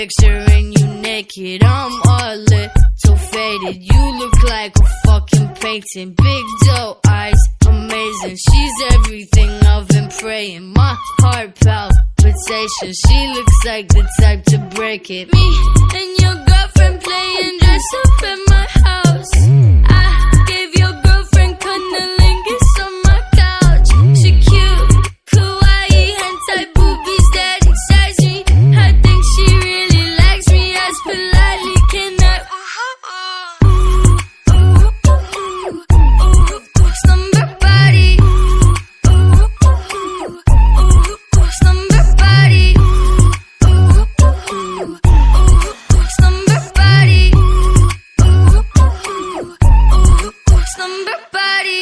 picturing you naked. I'm all lit, so faded. You look like a fucking painting. Big doe eyes, amazing. She's everything I've been praying. My heart palpitation. She looks like the type to break it. Me and your girlfriend playing dress up at my house. I gave your girlfriend cunnilingus on my couch. She cute, kawaii, hentai boobies that excite me. I think she really likes me. As politely can I slumber body, slumber body, slumber body, slumber body.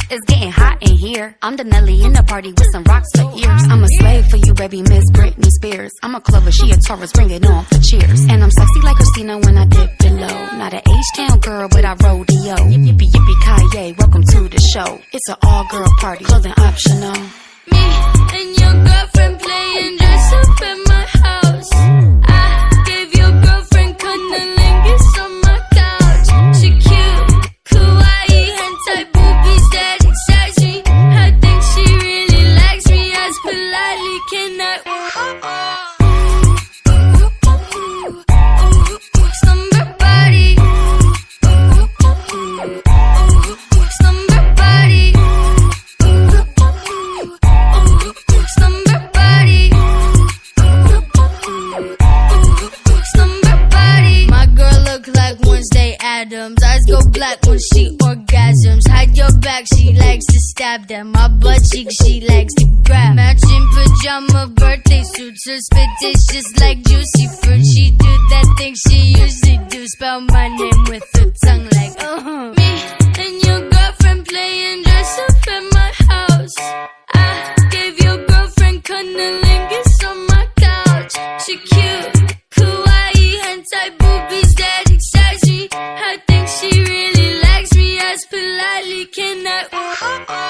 It's getting hot in here. I'm the Nelly in the party with some rocks for ears. I'm a slave for you, baby, Miss Britney Spears. I'm a Clover, she a Taurus, bring it on for cheers. And I'm sexy like Christina when I dip below. Not an H-Town girl, but I rodeo. Yippee, yippee, Kanye, welcome to the show. It's an all-girl party, clothing optional. Me and your girlfriend playing dress up at my house. I gave your girlfriend cunnilingus on my couch. She cute, kawaii, hentai boobies that excite me. I think she really likes me. As politely can I slumber body, slumber body, slumber body, slumber body. My girl look like Wednesday Addams. Eyes go black when she orgasms. Hide your back, she likes to stab them. My butt cheek, she likes to grab. Matching pajama birthday suits. Her spit tastes just like juicy fruit. She do that thing she usually do. Spell my name with her tongue like Me and your girlfriend playing dress up at my house. I gave your girlfriend cunnilingus on my couch. She cute, kawaii, hentai boobies that excite me. I think she really likes me. As politely can I